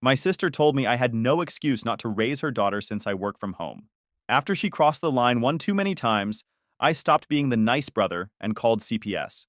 My sister told me I had no excuse not to raise her daughter since I work from home. After she crossed the line one too many times, I stopped being the nice brother and called CPS.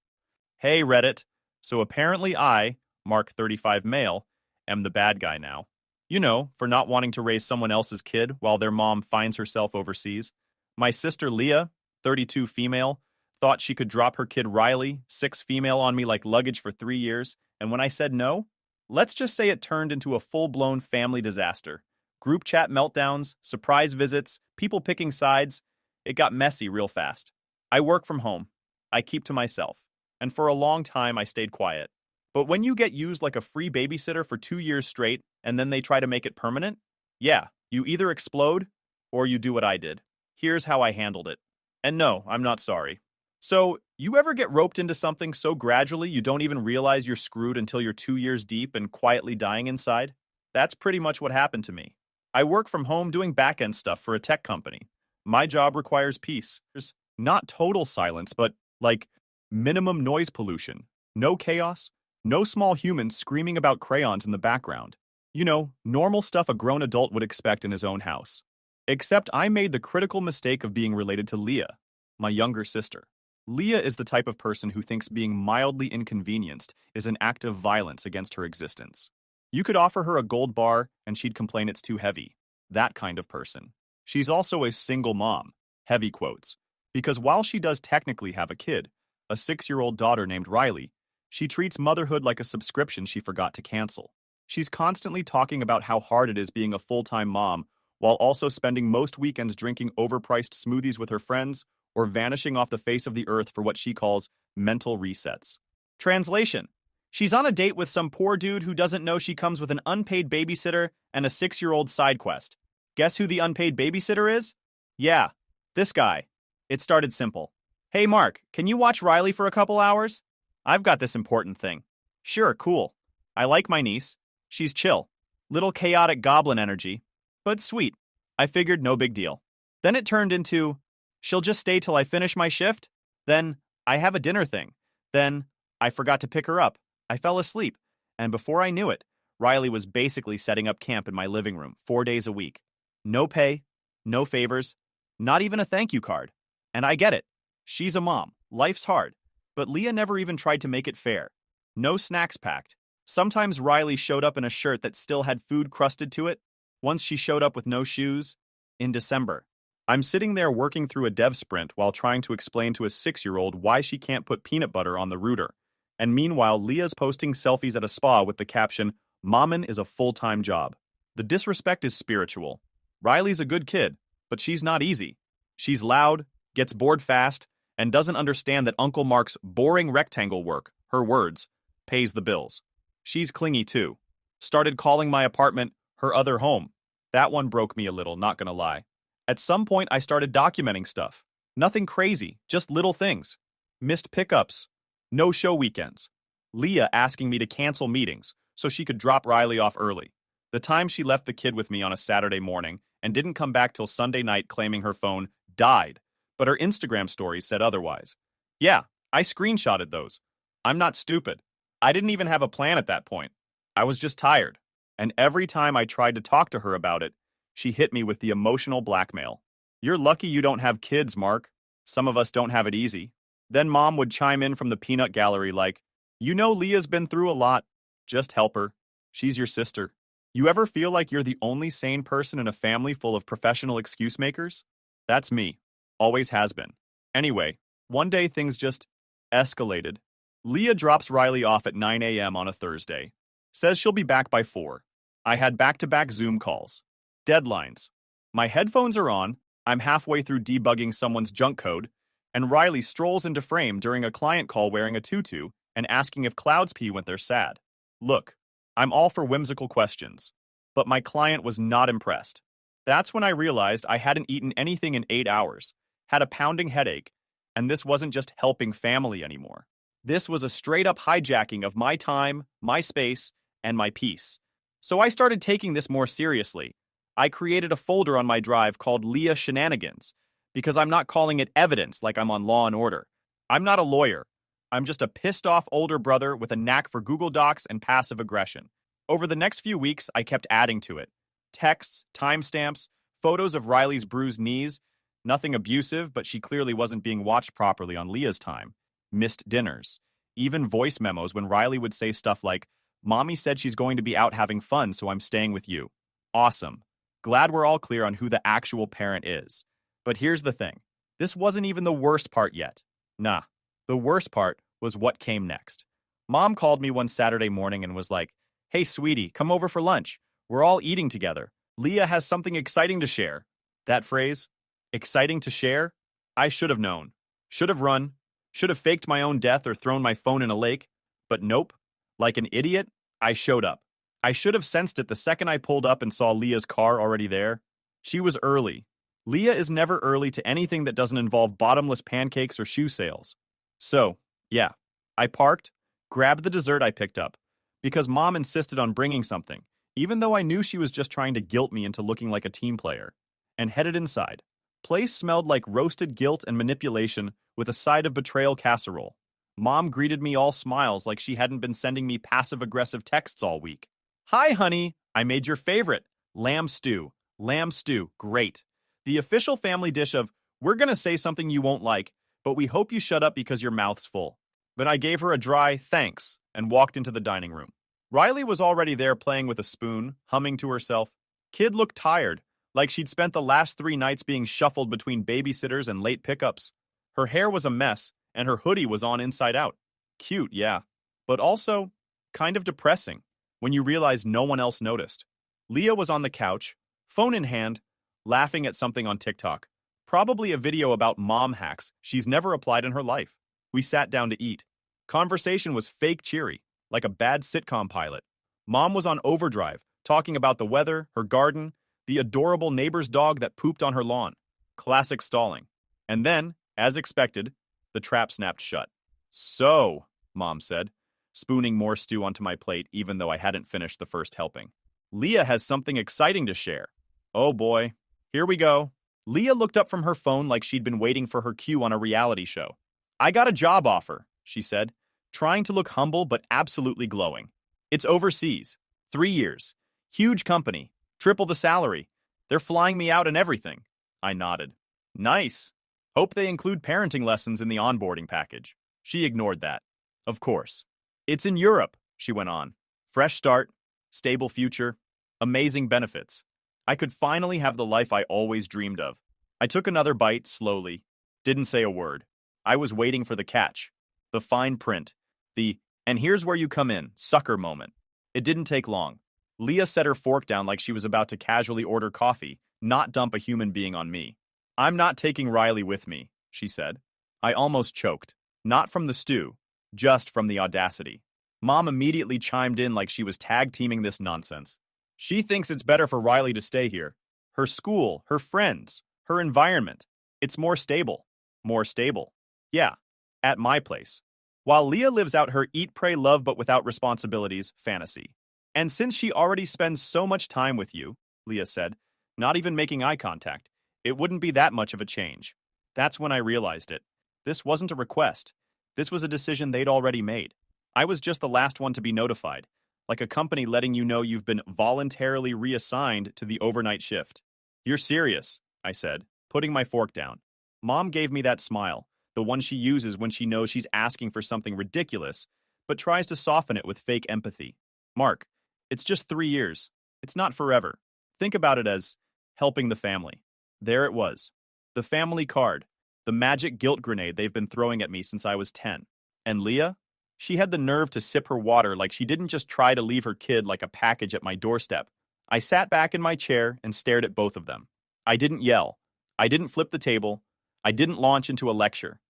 Hey, Reddit. So apparently I, Mark 35 male, am the bad guy now. You know, for not wanting to raise someone else's kid while their mom finds herself overseas. My sister Leah, 32 female, thought she could drop her kid Riley, 6 female, on me like luggage for 3 years, and when I said no, let's just say it turned into a full-blown family disaster. Group chat meltdowns, surprise visits, people picking sides. It got messy real fast. I work from home. I keep to myself. And for a long time, I stayed quiet. But when you get used like a free babysitter for 2 years straight, and then they try to make it permanent, yeah, you either explode, or you do what I did. Here's how I handled it. And no, I'm not sorry. So, you ever get roped into something so gradually you don't even realize you're screwed until you're 2 years deep and quietly dying inside? That's pretty much what happened to me. I work from home doing back-end stuff for a tech company. My job requires peace. There's not total silence, but like minimum noise pollution. No chaos, no small humans screaming about crayons in the background. You know, normal stuff a grown adult would expect in his own house. Except I made the critical mistake of being related to Leah, my younger sister. Leah is the type of person who thinks being mildly inconvenienced is an act of violence against her existence. You could offer her a gold bar and she'd complain it's too heavy. That kind of person. She's also a single mom, heavy quotes, because while she does technically have a kid, a 6-year-old daughter named Riley, she treats motherhood like a subscription she forgot to cancel. She's constantly talking about how hard it is being a full-time mom while also spending most weekends drinking overpriced smoothies with her friends or vanishing off the face of the earth for what she calls mental resets. Translation: she's on a date with some poor dude who doesn't know she comes with an unpaid babysitter and a 6-year-old side quest. Guess who the unpaid babysitter is? Yeah, this guy. It started simple. Hey Mark, can you watch Riley for a couple hours? I've got this important thing. Sure, cool. I like my niece. She's chill. Little chaotic goblin energy, but sweet. I figured no big deal. Then it turned into, she'll just stay till I finish my shift. Then, I have a dinner thing. Then, I forgot to pick her up. I fell asleep. And before I knew it, Riley was basically setting up camp in my living room 4 days a week. No pay, no favors, not even a thank you card. And I get it. She's a mom. Life's hard. But Leah never even tried to make it fair. No snacks packed. Sometimes Riley showed up in a shirt that still had food crusted to it. Once she showed up with no shoes. In December. I'm sitting there working through a dev sprint while trying to explain to a 6-year-old why she can't put peanut butter on the router. And meanwhile, Leah's posting selfies at a spa with the caption, "Mommin' is a full-time job." The disrespect is spiritual. Riley's a good kid, but she's not easy. She's loud, gets bored fast, and doesn't understand that Uncle Mark's boring rectangle work, her words, pays the bills. She's clingy too. Started calling my apartment her other home. That one broke me a little, not gonna lie. At some point, I started documenting stuff. Nothing crazy, just little things. Missed pickups. No-show weekends. Leah asking me to cancel meetings so she could drop Riley off early. The time she left the kid with me on a Saturday morning and didn't come back till Sunday night claiming her phone died, but her Instagram stories said otherwise. Yeah, I screenshotted those. I'm not stupid. I didn't even have a plan at that point. I was just tired. And every time I tried to talk to her about it, she hit me with the emotional blackmail. You're lucky you don't have kids, Mark. Some of us don't have it easy. Then Mom would chime in from the peanut gallery like, you know Leah's been through a lot. Just help her. She's your sister. You ever feel like you're the only sane person in a family full of professional excuse makers? That's me. Always has been. Anyway, one day things just escalated. Leah drops Riley off at 9 a.m. on a Thursday. Says she'll be back by 4. I had back-to-back Zoom calls. Deadlines. My headphones are on, I'm halfway through debugging someone's junk code, and Riley strolls into frame during a client call wearing a tutu and asking if clouds pee when they're sad. Look, I'm all for whimsical questions, but my client was not impressed. That's when I realized I hadn't eaten anything in 8 hours, had a pounding headache, and this wasn't just helping family anymore. This was a straight-up hijacking of my time, my space, and my peace. So I started taking this more seriously. I created a folder on my drive called Leah Shenanigans, because I'm not calling it evidence like I'm on Law and Order. I'm not a lawyer. I'm just a pissed-off older brother with a knack for Google Docs and passive aggression. Over the next few weeks, I kept adding to it. Texts, timestamps, photos of Riley's bruised knees. Nothing abusive, but she clearly wasn't being watched properly on Leah's time. Missed dinners. Even voice memos when Riley would say stuff like, "Mommy said she's going to be out having fun, so I'm staying with you." Awesome. Glad we're all clear on who the actual parent is. But here's the thing. This wasn't even the worst part yet. Nah, the worst part was what came next. Mom called me one Saturday morning and was like, "Hey, sweetie, come over for lunch. We're all eating together. Leah has something exciting to share." That phrase, exciting to share? I should have known. Should have run. Should have faked my own death or thrown my phone in a lake. But nope. Like an idiot, I showed up. I should have sensed it the second I pulled up and saw Leah's car already there. She was early. Leah is never early to anything that doesn't involve bottomless pancakes or shoe sales. So, yeah, I parked, grabbed the dessert I picked up, because Mom insisted on bringing something, even though I knew she was just trying to guilt me into looking like a team player, and headed inside. Place smelled like roasted guilt and manipulation with a side of betrayal casserole. Mom greeted me all smiles like she hadn't been sending me passive-aggressive texts all week. "Hi, honey. I made your favorite. Lamb stew. Lamb stew. Great. The official family dish of, we're gonna say something you won't like, but we hope you shut up because your mouth's full." Then I gave her a dry thanks and walked into the dining room. Riley was already there playing with a spoon, humming to herself. Kid looked tired, like she'd spent the last 3 nights being shuffled between babysitters and late pickups. Her hair was a mess, and her hoodie was on inside out. Cute, yeah, but also kind of depressing when you realize no one else noticed. Leah was on the couch, phone in hand, laughing at something on TikTok. Probably a video about mom hacks she's never applied in her life. We sat down to eat. Conversation was fake cheery, like a bad sitcom pilot. Mom was on overdrive, talking about the weather, her garden, the adorable neighbor's dog that pooped on her lawn. Classic stalling. And then, as expected, the trap snapped shut. "So," Mom said, spooning more stew onto my plate even though I hadn't finished the first helping. "Leah has something exciting to share." Oh boy. Here we go. Leah looked up from her phone like she'd been waiting for her cue on a reality show. "I got a job offer," she said, trying to look humble but absolutely glowing. "It's overseas. 3 years. Huge company. Triple the salary. They're flying me out and everything." I nodded. "Nice. Hope they include parenting lessons in the onboarding package." She ignored that. "Of course. It's in Europe," she went on. "Fresh start, stable future, amazing benefits. I could finally have the life I always dreamed of." I took another bite slowly, didn't say a word. I was waiting for the catch, the fine print, the "and here's where you come in" sucker moment. It didn't take long. Leah set her fork down like she was about to casually order coffee, not dump a human being on me. "I'm not taking Riley with me," she said. I almost choked. Not from the stew, just from the audacity. Mom immediately chimed in like she was tag-teaming this nonsense. "She thinks it's better for Riley to stay here. Her school, her friends, her environment. It's more stable." More stable. Yeah, at my place. While Leah lives out her eat, pray, love but without responsibilities fantasy. "And since she already spends so much time with you," Leah said, not even making eye contact, "it wouldn't be that much of a change." That's when I realized it. This wasn't a request. This was a decision they'd already made. I was just the last one to be notified, like a company letting you know you've been voluntarily reassigned to the overnight shift. "You're serious," I said, putting my fork down. Mom gave me that smile, the one she uses when she knows she's asking for something ridiculous, but tries to soften it with fake empathy. "Mark, it's just 3 years. It's not forever. Think about it as helping the family." There it was. The family card. The magic guilt grenade they've been throwing at me since I was 10. And Leah? She had the nerve to sip her water like she didn't just try to leave her kid like a package at my doorstep. I sat back in my chair and stared at both of them. I didn't yell. I didn't flip the table. I didn't launch into a lecture.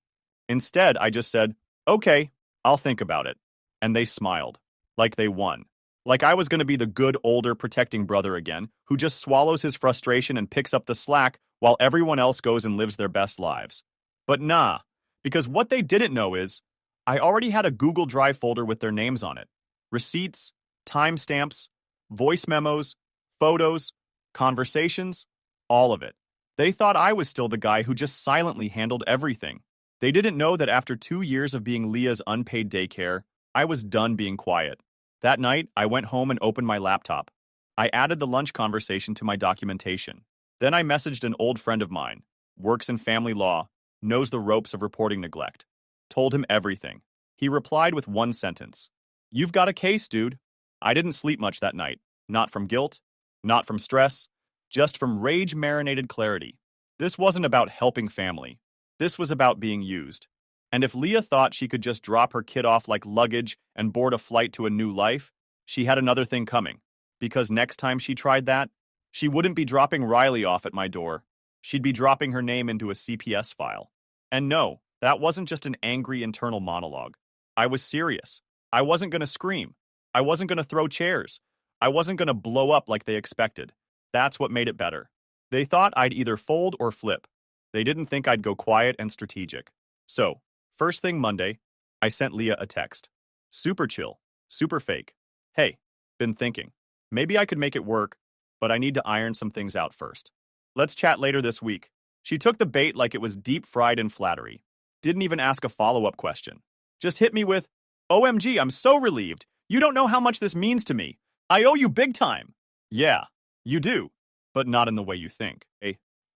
Instead, I just said, "Okay, I'll think about it." And they smiled. Like they won. Like I was going to be the good, older, protecting brother again, who just swallows his frustration and picks up the slack while everyone else goes and lives their best lives. But nah, because what they didn't know is, I already had a Google Drive folder with their names on it. Receipts, timestamps, voice memos, photos, conversations, all of it. They thought I was still the guy who just silently handled everything. They didn't know that after 2 years of being Leah's unpaid daycare, I was done being quiet. That night, I went home and opened my laptop. I added the lunch conversation to my documentation. Then I messaged an old friend of mine, works in family law, knows the ropes of reporting neglect. Told him everything. He replied with one sentence. "You've got a case, dude." I didn't sleep much that night. Not from guilt, not from stress, just from rage-marinated clarity. This wasn't about helping family. This was about being used. And if Leah thought she could just drop her kid off like luggage and board a flight to a new life, she had another thing coming. Because next time she tried that, she wouldn't be dropping Riley off at my door. She'd be dropping her name into a CPS file. And no, that wasn't just an angry internal monologue. I was serious. I wasn't going to scream. I wasn't going to throw chairs. I wasn't going to blow up like they expected. That's what made it better. They thought I'd either fold or flip. They didn't think I'd go quiet and strategic. So, first thing Monday, I sent Leah a text. Super chill, super fake. Hey, been thinking. Maybe I could make it work, but I need to iron some things out first. Let's chat later this week. She took the bait like it was deep fried in flattery. Didn't even ask a follow-up question. Just hit me with, "OMG, I'm so relieved. You don't know how much this means to me. I owe you big time." Yeah, you do, but not in the way you think.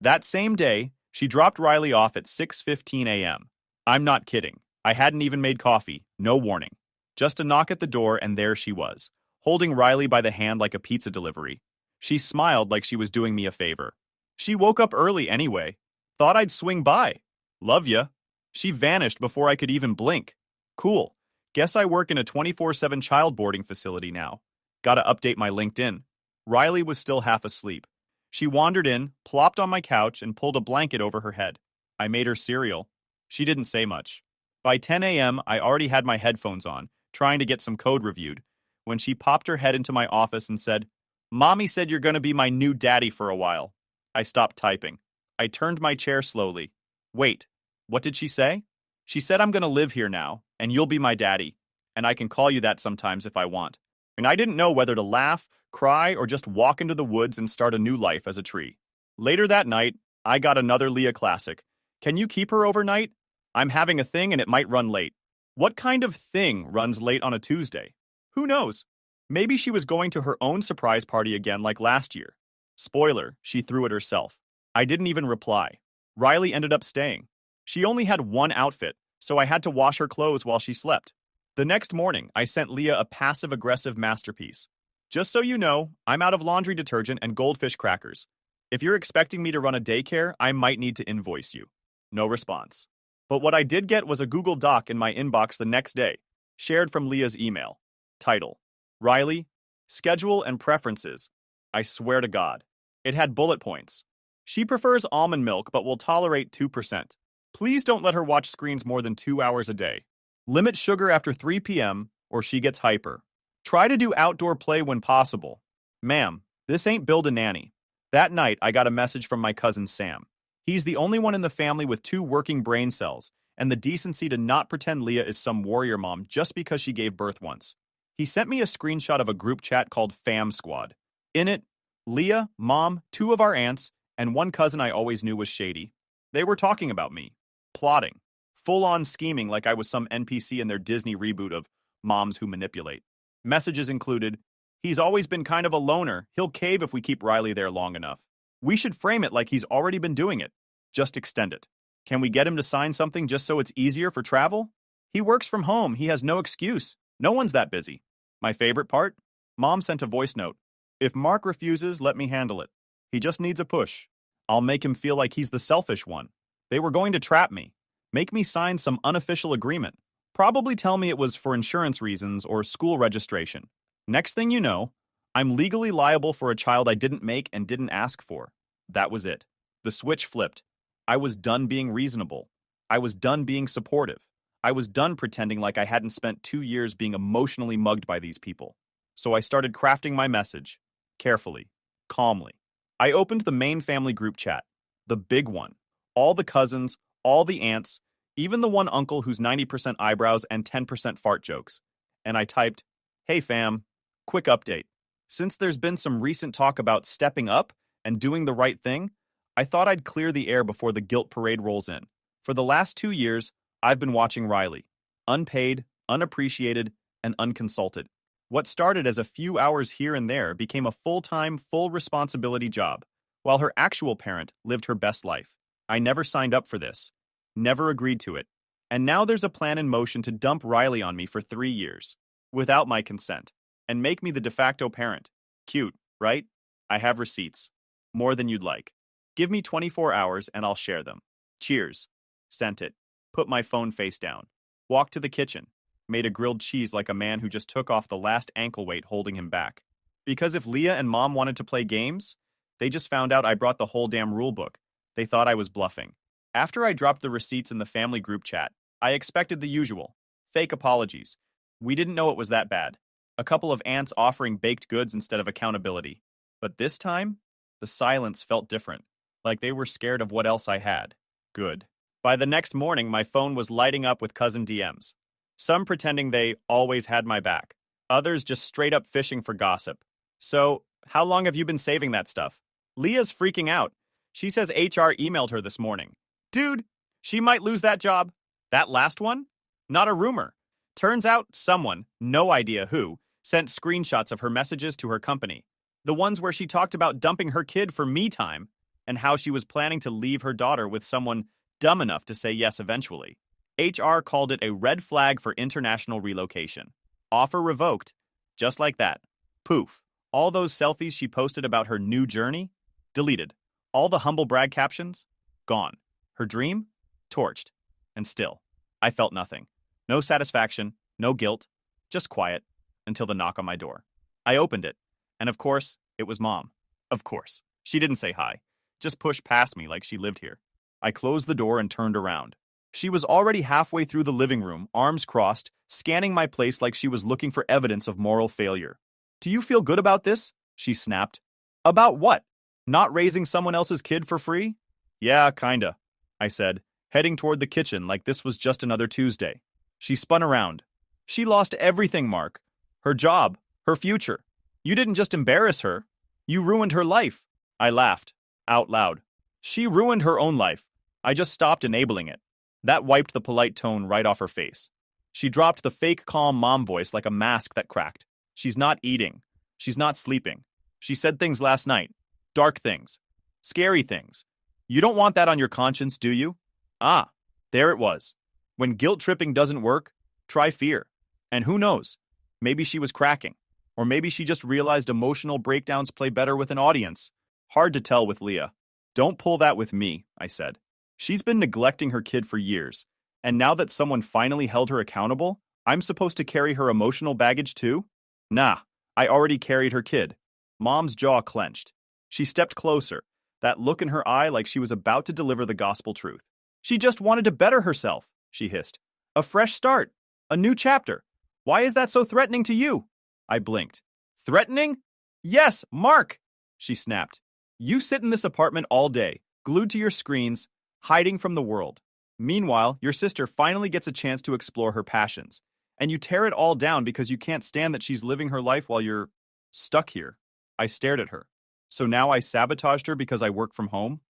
That same day, she dropped Riley off at 6:15 a.m. I'm not kidding. I hadn't even made coffee, no warning. Just a knock at the door and there she was, holding Riley by the hand like a pizza delivery. She smiled like she was doing me a favor. She woke up early anyway. Thought I'd swing by. Love ya. She vanished before I could even blink. Cool. Guess I work in a 24/7 child boarding facility now. Gotta update my LinkedIn. Riley was still half asleep. She wandered in, plopped on my couch, and pulled a blanket over her head. I made her cereal. She didn't say much. By 10 a.m., I already had my headphones on, trying to get some code reviewed, when she popped her head into my office and said, "Mommy said you're gonna be my new daddy for a while." I stopped typing. I turned my chair slowly. Wait, what did she say? She said I'm gonna live here now, and you'll be my daddy, and I can call you that sometimes if I want. And I didn't know whether to laugh, cry, or just walk into the woods and start a new life as a tree. Later that night, I got another Leah classic. "Can you keep her overnight? I'm having a thing and it might run late." What kind of thing runs late on a Tuesday? Who knows? Maybe she was going to her own surprise party again like last year. Spoiler, she threw it herself. I didn't even reply. Riley ended up staying. She only had one outfit, so I had to wash her clothes while she slept. The next morning, I sent Leah a passive-aggressive masterpiece. "Just so you know, I'm out of laundry detergent and goldfish crackers. If you're expecting me to run a daycare, I might need to invoice you." No response. But what I did get was a Google Doc in my inbox the next day, shared from Leah's email. Title: Riley, Schedule and Preferences. I swear to God. It had bullet points. She prefers almond milk but will tolerate 2%. Please don't let her watch screens more than 2 hours a day. Limit sugar after 3 p.m. or she gets hyper. Try to do outdoor play when possible. Ma'am, this ain't Build a Nanny. That night, I got a message from my cousin Sam. He's the only one in the family with 2 working brain cells, and the decency to not pretend Leah is some warrior mom just because she gave birth once. He sent me a screenshot of a group chat called Fam Squad. In it, Leah, Mom, 2 of our aunts, and one cousin I always knew was shady. They were talking about me. Plotting. Full-on scheming like I was some NPC in their Disney reboot of Moms Who Manipulate. Messages included, "He's always been kind of a loner. He'll cave if we keep Riley there long enough. We should frame it like he's already been doing it. Just extend it. Can we get him to sign something just so it's easier for travel? He works from home. He has no excuse. No one's that busy." My favorite part? Mom sent a voice note. "If Mark refuses, let me handle it. He just needs a push. I'll make him feel like he's the selfish one. They were going to trap me. Make me sign some unofficial agreement. Probably tell me it was for insurance reasons or school registration. Next thing you know, I'm legally liable for a child I didn't make and didn't ask for." That was it. The switch flipped. I was done being reasonable. I was done being supportive. I was done pretending like I hadn't spent 2 years being emotionally mugged by these people. So I started crafting my message. Carefully. Calmly. I opened the main family group chat. The big one. All the cousins, all the aunts, even the one uncle who's 90% eyebrows and 10% fart jokes. And I typed, "Hey fam, quick update. Since there's been some recent talk about stepping up and doing the right thing, I thought I'd clear the air before the guilt parade rolls in. For the last 2 years, I've been watching Riley. Unpaid, unappreciated, and unconsulted. What started as a few hours here and there became a full-time, full-responsibility job, while her actual parent lived her best life. I never signed up for this, never agreed to it, and now there's a plan in motion to dump Riley on me for 3 years, without my consent, and make me the de facto parent. Cute, right? I have receipts. More than you'd like. Give me 24 hours and I'll share them. Cheers. Sent it. Put my phone face down. Walked to the kitchen. Made a grilled cheese like a man who just took off the last ankle weight holding him back. Because if Leah and Mom wanted to play games, they just found out I brought the whole damn rulebook. They thought I was bluffing. After I dropped the receipts in the family group chat, I expected the usual. Fake apologies. We didn't know it was that bad. A couple of aunts offering baked goods instead of accountability. But this time, the silence felt different, like they were scared of what else I had. Good. By the next morning, my phone was lighting up with cousin DMs. Some pretending they always had my back. Others just straight up fishing for gossip. So, how long have you been saving that stuff? Leah's freaking out. She says HR emailed her this morning. Dude, she might lose that job. That last one? Not a rumor. Turns out someone, no idea who, sent screenshots of her messages to her company. The ones where she talked about dumping her kid for me time and how she was planning to leave her daughter with someone dumb enough to say yes eventually. HR called it a red flag for international relocation. Offer revoked. Just like that. Poof. All those selfies she posted about her new journey? Deleted. All the humble brag captions? Gone. Her dream? Torched. And still, I felt nothing. No satisfaction, no guilt, just quiet, until the knock on my door. I opened it, and of course, it was Mom. Of course. She didn't say hi, just pushed past me like she lived here. I closed the door and turned around. She was already halfway through the living room, arms crossed, scanning my place like she was looking for evidence of moral failure. Do you feel good about this? She snapped. About what? Not raising someone else's kid for free? Yeah, kinda, I said, heading toward the kitchen like this was just another Tuesday. She spun around. She lost everything, Mark. Her job, her future. You didn't just embarrass her. You ruined her life. I laughed, out loud. She ruined her own life. I just stopped enabling it. That wiped the polite tone right off her face. She dropped the fake calm mom voice like a mask that cracked. She's not eating. She's not sleeping. She said things last night. Dark things. Scary things. You don't want that on your conscience, do you? Ah, there it was. When guilt tripping doesn't work, try fear. And who knows? Maybe she was cracking. Or maybe she just realized emotional breakdowns play better with an audience. Hard to tell with Leah. Don't pull that with me, I said. She's been neglecting her kid for years. And now that someone finally held her accountable, I'm supposed to carry her emotional baggage too? Nah, I already carried her kid. Mom's jaw clenched. She stepped closer, that look in her eye like she was about to deliver the gospel truth. She just wanted to better herself, she hissed. A fresh start. A new chapter. Why is that so threatening to you? I blinked. Threatening? Yes, Mark, she snapped. You sit in this apartment all day, glued to your screens, hiding from the world. Meanwhile, your sister finally gets a chance to explore her passions, and you tear it all down because you can't stand that she's living her life while you're stuck here. I stared at her. So now I sabotaged her because I work from home?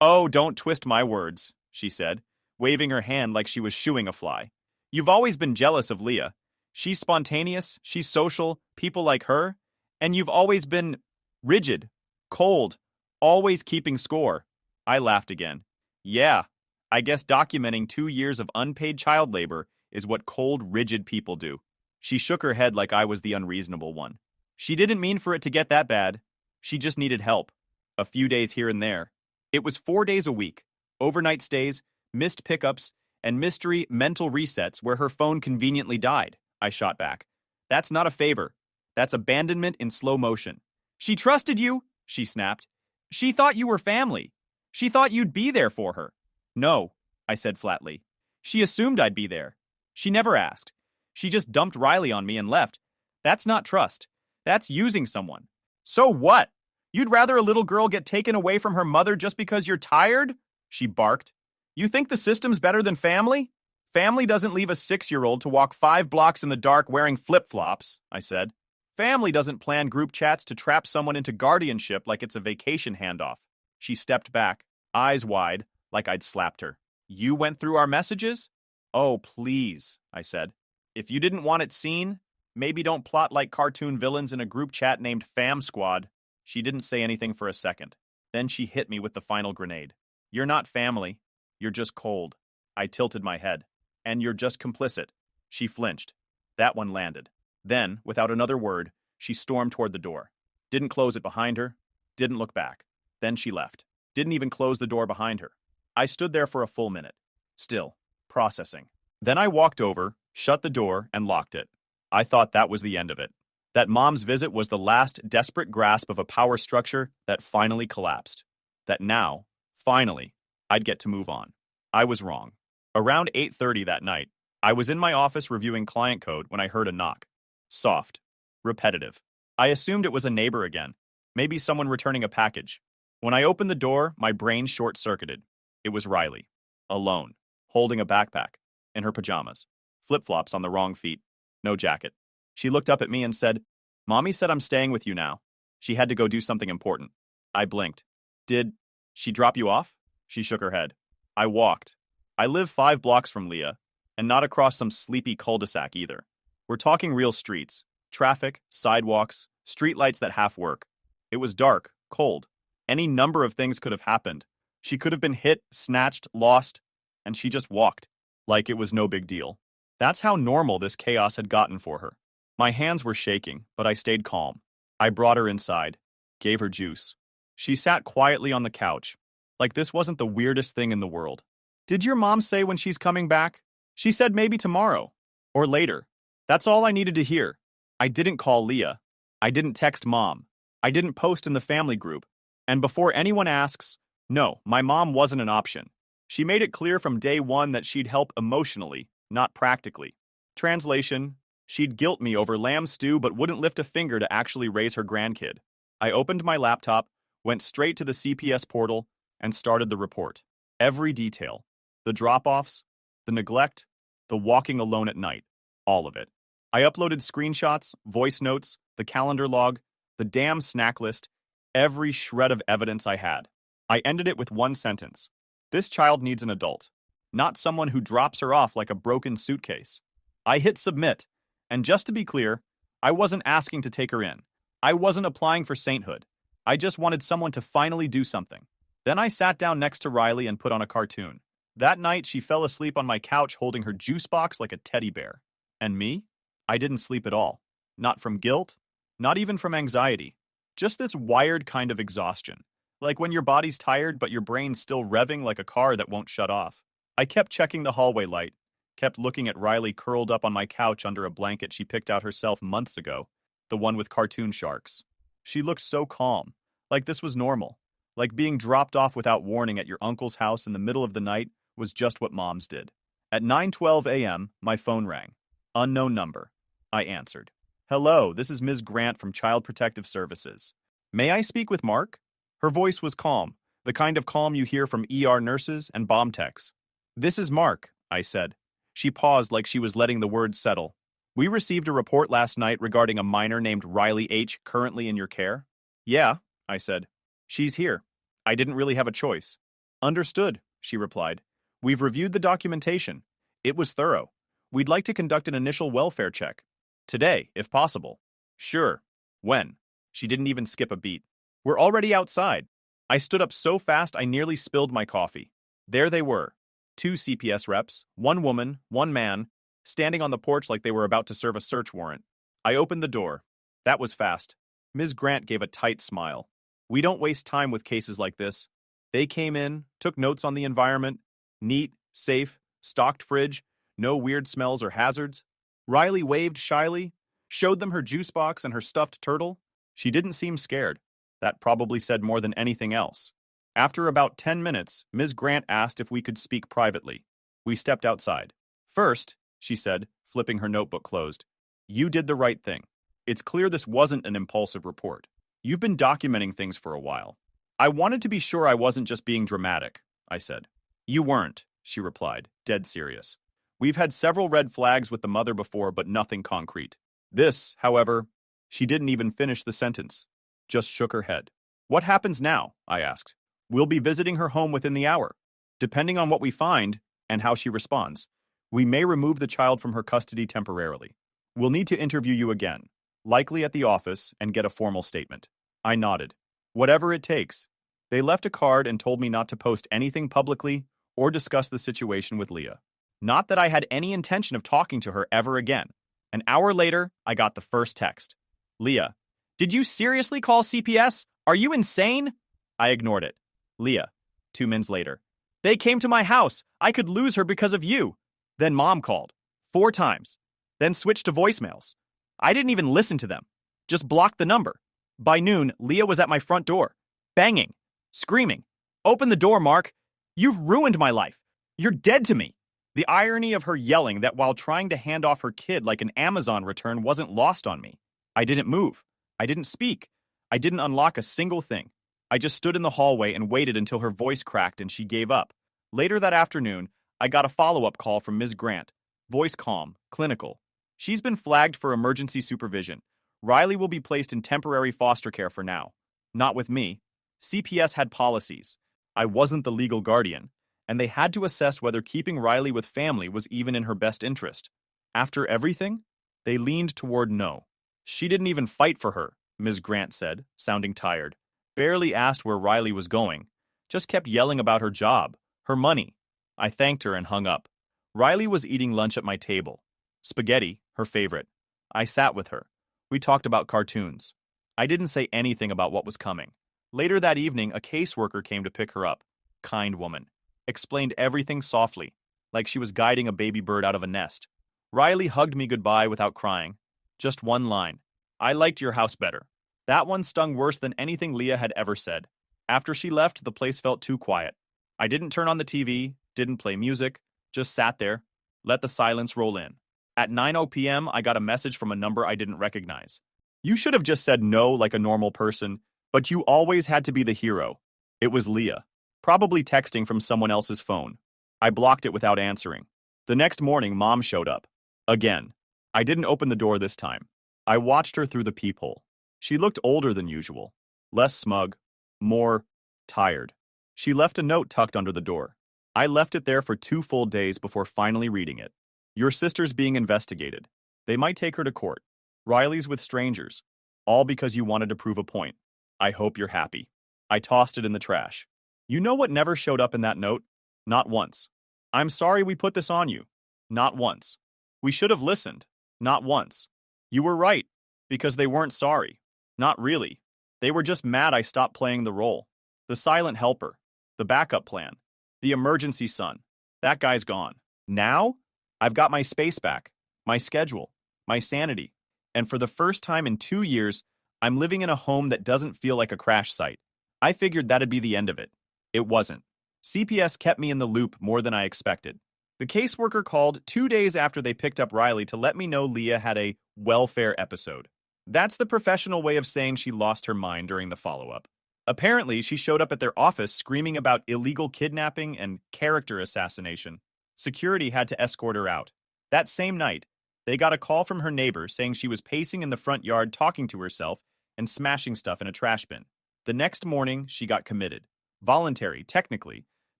Oh, don't twist my words, she said, waving her hand like she was shooing a fly. You've always been jealous of Leah. She's spontaneous, she's social, people like her, and you've always been rigid, cold, always keeping score. I laughed again. Yeah, I guess documenting 2 years of unpaid child labor is what cold, rigid people do. She shook her head like I was the unreasonable one. She didn't mean for it to get that bad. She just needed help. A few days here and there. It was 4 days a week. Overnight stays, missed pickups, and mystery mental resets where her phone conveniently died, I shot back. That's not a favor. That's abandonment in slow motion. She trusted you, she snapped. She thought you were family. She thought you'd be there for her. No, I said flatly. She assumed I'd be there. She never asked. She just dumped Riley on me and left. That's not trust. That's using someone. So what? You'd rather a little girl get taken away from her mother just because you're tired? She barked. You think the system's better than family? Family doesn't leave a 6-year-old to walk 5 blocks in the dark wearing flip-flops, I said. Family doesn't plan group chats to trap someone into guardianship like it's a vacation handoff. She stepped back, eyes wide, like I'd slapped her. You went through our messages? Oh, please, I said. If you didn't want it seen, Maybe don't plot like cartoon villains in a group chat named Fam Squad. She didn't say anything for a second. Then she hit me with the final grenade. You're not family. You're just cold. I tilted my head. And you're just complicit. She flinched. That one landed. Then, without another word, she stormed toward the door. Didn't close it behind her. Didn't look back. Then she left. Didn't even close the door behind her. I stood there for a full minute. Still, processing. Then I walked over, shut the door, and locked it. I thought that was the end of it. That Mom's visit was the last desperate grasp of a power structure that finally collapsed. That now, finally, I'd get to move on. I was wrong. Around 8:30 that night, I was in my office reviewing client code when I heard a knock. Soft. Repetitive. I assumed it was a neighbor again. Maybe someone returning a package. When I opened the door, my brain short-circuited. It was Riley. Alone. Holding a backpack. In her pajamas. Flip-flops on the wrong feet. No jacket. She looked up at me and said, "Mommy said I'm staying with you now. She had to go do something important." I blinked. "Did she drop you off?" She shook her head. I walked. I live 5 blocks from Leah, and not across some sleepy cul-de-sac either. We're talking real streets. Traffic, sidewalks, streetlights that half work. It was dark, cold. Any number of things could have happened. She could have been hit, snatched, lost, and she just walked. Like it was no big deal. That's how normal this chaos had gotten for her. My hands were shaking, but I stayed calm. I brought her inside. Gave her juice. She sat quietly on the couch. Like this wasn't the weirdest thing in the world. "Did your mom say when she's coming back?" "She said maybe tomorrow. Or later." That's all I needed to hear. I didn't call Leah. I didn't text Mom. I didn't post in the family group. And before anyone asks, no, my mom wasn't an option. She made it clear from day one that she'd help emotionally, not practically. Translation: she'd guilt me over lamb stew but wouldn't lift a finger to actually raise her grandkid. I opened my laptop, went straight to the CPS portal, and started the report. Every detail. The drop-offs, the neglect, the walking alone at night. All of it. I uploaded screenshots, voice notes, the calendar log, the damn snack list, every shred of evidence I had. I ended it with one sentence. This child needs an adult, not someone who drops her off like a broken suitcase. I hit submit, and just to be clear, I wasn't asking to take her in. I wasn't applying for sainthood. I just wanted someone to finally do something. Then I sat down next to Riley and put on a cartoon. That night, she fell asleep on my couch holding her juice box like a teddy bear. And me? I didn't sleep at all. Not from guilt, not even from anxiety. Just this wired kind of exhaustion. Like when your body's tired but your brain's still revving like a car that won't shut off. I kept checking the hallway light, kept looking at Riley curled up on my couch under a blanket she picked out herself months ago, the one with cartoon sharks. She looked so calm, like this was normal. Like being dropped off without warning at your uncle's house in the middle of the night was just what moms did. At 9:12 a.m., my phone rang. Unknown number. I answered. "Hello, this is Ms. Grant from Child Protective Services. May I speak with Mark?" Her voice was calm, the kind of calm you hear from ER nurses and bomb techs. "This is Mark," I said. She paused like she was letting the words settle. "We received a report last night regarding a minor named Riley H. currently in your care." "Yeah," I said. "She's here. I didn't really have a choice." "Understood," she replied. "We've reviewed the documentation. It was thorough. We'd like to conduct an initial welfare check. Today, if possible." "Sure. When?" She didn't even skip a beat. "We're already outside." I stood up so fast I nearly spilled my coffee. There they were. 2 CPS reps, 1 woman, 1 man, standing on the porch like they were about to serve a search warrant. I opened the door. That was fast. Ms. Grant gave a tight smile. "We don't waste time with cases like this." They came in, took notes on the environment. Neat, safe, stocked fridge, no weird smells or hazards. Riley waved shyly, showed them her juice box and her stuffed turtle. She didn't seem scared. That probably said more than anything else. After about 10 minutes, Ms. Grant asked if we could speak privately. We stepped outside. "First," she said, flipping her notebook closed, "you did the right thing. It's clear this wasn't an impulsive report. You've been documenting things for a while." "I wanted to be sure I wasn't just being dramatic," I said. "You weren't," she replied, dead serious. "We've had several red flags with the mother before, but nothing concrete. This, however," she didn't even finish the sentence, just shook her head. "What happens now?" I asked. "We'll be visiting her home within the hour. Depending on what we find and how she responds, we may remove the child from her custody temporarily. We'll need to interview you again, likely at the office, and get a formal statement. I nodded. Whatever it takes. They left a card and told me not to post anything publicly or discuss the situation with Leah. Not that I had any intention of talking to her ever again. An hour later, I got the first text. Leah, did you seriously call CPS? Are you insane? I ignored it. Leah, 2 minutes later. They came to my house. I could lose her because of you. Then Mom called. 4 times. Then switched to voicemails. I didn't even listen to them. Just blocked the number. By noon, Leah was at my front door. Banging. Screaming. Open the door, Mark. You've ruined my life. You're dead to me. The irony of her yelling that while trying to hand off her kid like an Amazon return wasn't lost on me. I didn't move. I didn't speak. I didn't unlock a single thing. I just stood in the hallway and waited until her voice cracked and she gave up. Later that afternoon, I got a follow-up call from Ms. Grant. Voice calm, clinical. She's been flagged for emergency supervision. Riley will be placed in temporary foster care for now. Not with me. CPS had policies. I wasn't the legal guardian, and they had to assess whether keeping Riley with family was even in her best interest. After everything, they leaned toward no. She didn't even fight for her, Ms. Grant said, sounding tired. Barely asked where Riley was going. Just kept yelling about her job, her money. I thanked her and hung up. Riley was eating lunch at my table. Spaghetti, her favorite. I sat with her. We talked about cartoons. I didn't say anything about what was coming. Later that evening, a caseworker came to pick her up. Kind woman. Explained everything softly, like she was guiding a baby bird out of a nest. Riley hugged me goodbye without crying. Just one line. I liked your house better. That one stung worse than anything Leah had ever said. After she left, the place felt too quiet. I didn't turn on the TV, didn't play music, just sat there, let the silence roll in. At 9:00 p.m., I got a message from a number I didn't recognize. You should have just said no like a normal person, but you always had to be the hero. It was Leah, probably texting from someone else's phone. I blocked it without answering. The next morning, Mom showed up. Again. I didn't open the door this time. I watched her through the peephole. She looked older than usual, less smug, more tired. She left a note tucked under the door. I left it there for 2 full days before finally reading it. Your sister's being investigated. They might take her to court. Riley's with strangers. All because you wanted to prove a point. I hope you're happy. I tossed it in the trash. You know what never showed up in that note? Not once. I'm sorry we put this on you. Not once. We should have listened. Not once. You were right, because they weren't sorry. Not really. They were just mad I stopped playing the role. The silent helper. The backup plan. The emergency son. That guy's gone. Now, I've got my space back, my schedule, my sanity, and for the first time in 2 years, I'm living in a home that doesn't feel like a crash site. I figured that'd be the end of it. It wasn't. CPS kept me in the loop more than I expected. The caseworker called 2 days after they picked up Riley to let me know Leah had a welfare episode. That's the professional way of saying she lost her mind during the follow-up. Apparently, she showed up at their office screaming about illegal kidnapping and character assassination. Security had to escort her out. That same night, they got a call from her neighbor saying she was pacing in the front yard talking to herself and smashing stuff in a trash bin. The next morning, she got committed. Voluntary, technically,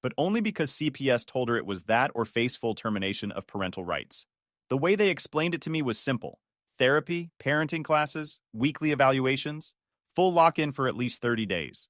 but only because CPS told her it was that or face full termination of parental rights. The way they explained it to me was simple. Therapy, parenting classes, weekly evaluations, full lock-in for at least 30 days.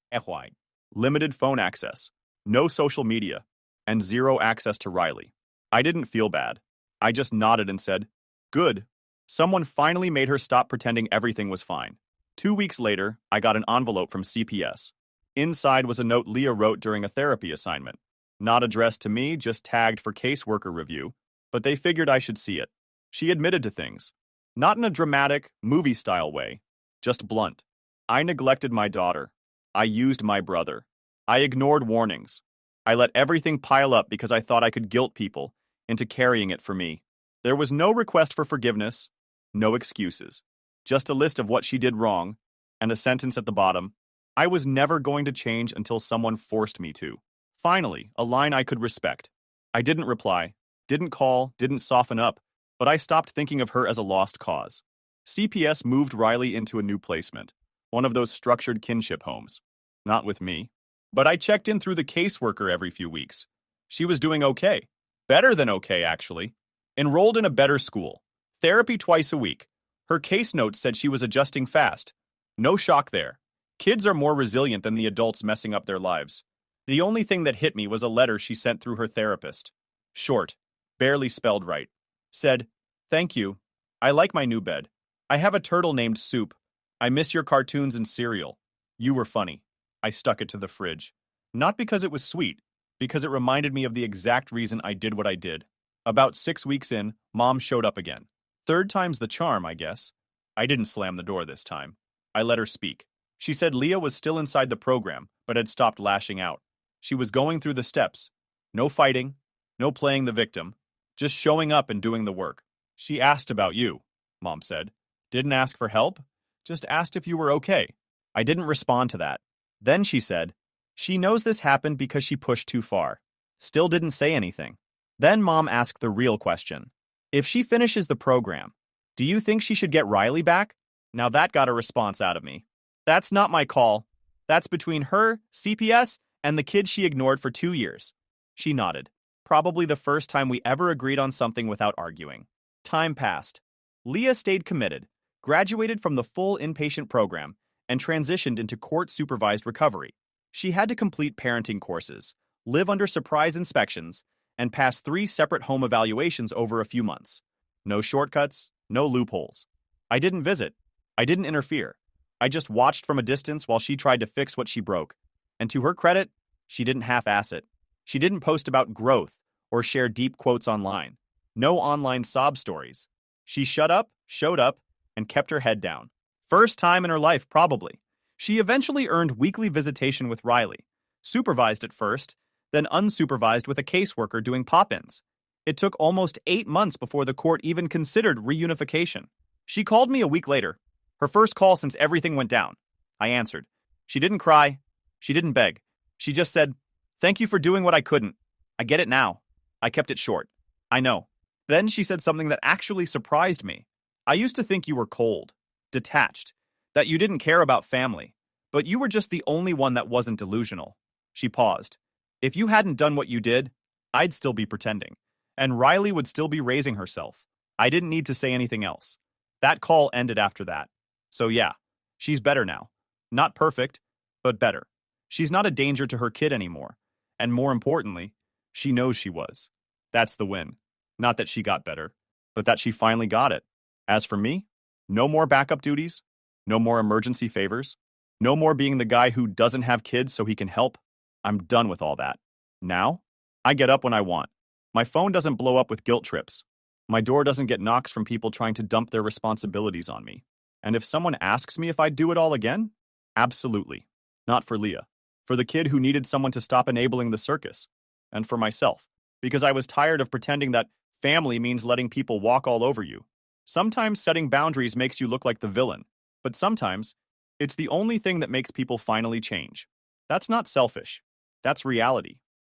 Limited phone access, no social media, and 0 access to Riley. I didn't feel bad. I just nodded and said, good. Someone finally made her stop pretending everything was fine. 2 weeks later, I got an envelope from CPS. Inside was a note Leah wrote during a therapy assignment. Not addressed to me, just tagged for caseworker review, but they figured I should see it. She admitted to things. Not in a dramatic, movie-style way, just blunt. I neglected my daughter. I used my brother. I ignored warnings. I let everything pile up because I thought I could guilt people into carrying it for me. There was no request for forgiveness, no excuses. Just a list of what she did wrong, and a sentence at the bottom. I was never going to change until someone forced me to. Finally, a line I could respect. I didn't reply, didn't call, didn't soften up, but I stopped thinking of her as a lost cause. CPS moved Riley into a new placement, one of those structured kinship homes. Not with me. But I checked in through the caseworker every few weeks. She was doing okay. Better than okay, actually. Enrolled in a better school. Therapy twice a week. Her case notes said she was adjusting fast. No shock there. Kids are more resilient than the adults messing up their lives. The only thing that hit me was a letter she sent through her therapist. Short, barely spelled right. Said, "Thank you. I like my new bed. I have a turtle named Soup. I miss your cartoons and cereal. You were funny." I stuck it to the fridge. Not because it was sweet, because it reminded me of the exact reason I did what I did. About 6 weeks in, Mom showed up again. Third time's the charm, I guess. I didn't slam the door this time. I let her speak. She said Leah was still inside the program, but had stopped lashing out. She was going through the steps. No fighting, no playing the victim, just showing up and doing the work. She asked about you, Mom said. Didn't ask for help, just asked if you were okay. I didn't respond to that. Then she said, she knows this happened because she pushed too far. Still didn't say anything. Then Mom asked the real question. If she finishes the program, do you think she should get Riley back? Now that got a response out of me. That's not my call. That's between her, CPS, and the kid she ignored for 2 years. She nodded. Probably the first time we ever agreed on something without arguing. Time passed. Leah stayed committed, graduated from the full inpatient program, and transitioned into court-supervised recovery. She had to complete parenting courses, live under surprise inspections, and pass 3 separate home evaluations over a few months. No shortcuts, no loopholes. I didn't visit. I didn't interfere. I just watched from a distance while she tried to fix what she broke. And to her credit, she didn't half-ass it. She didn't post about growth or share deep quotes online. No online sob stories. She shut up, showed up, and kept her head down. First time in her life, probably. She eventually earned weekly visitation with Riley, supervised at first, then unsupervised with a caseworker doing pop-ins. It took almost 8 months before the court even considered reunification. She called me a week later, her first call since everything went down. I answered. She didn't cry. She didn't beg. She just said, "Thank you for doing what I couldn't. I get it now." I kept it short. I know. Then she said something that actually surprised me. I used to think you were cold, detached, that you didn't care about family, but you were just the only one that wasn't delusional. She paused. If you hadn't done what you did, I'd still be pretending, and Riley would still be raising herself. I didn't need to say anything else. That call ended after that. So yeah, she's better now. Not perfect, but better. She's not a danger to her kid anymore. And more importantly, she knows she was. That's the win. Not that she got better, but that she finally got it. As for me, no more backup duties, no more emergency favors, no more being the guy who doesn't have kids so he can help. I'm done with all that. Now, I get up when I want. My phone doesn't blow up with guilt trips. My door doesn't get knocks from people trying to dump their responsibilities on me. And if someone asks me if I'd do it all again, absolutely. Not for Leah. For the kid who needed someone to stop enabling the circus. And for myself. Because I was tired of pretending that family means letting people walk all over you. Sometimes setting boundaries makes you look like the villain. But sometimes, it's the only thing that makes people finally change. That's not selfish. That's reality.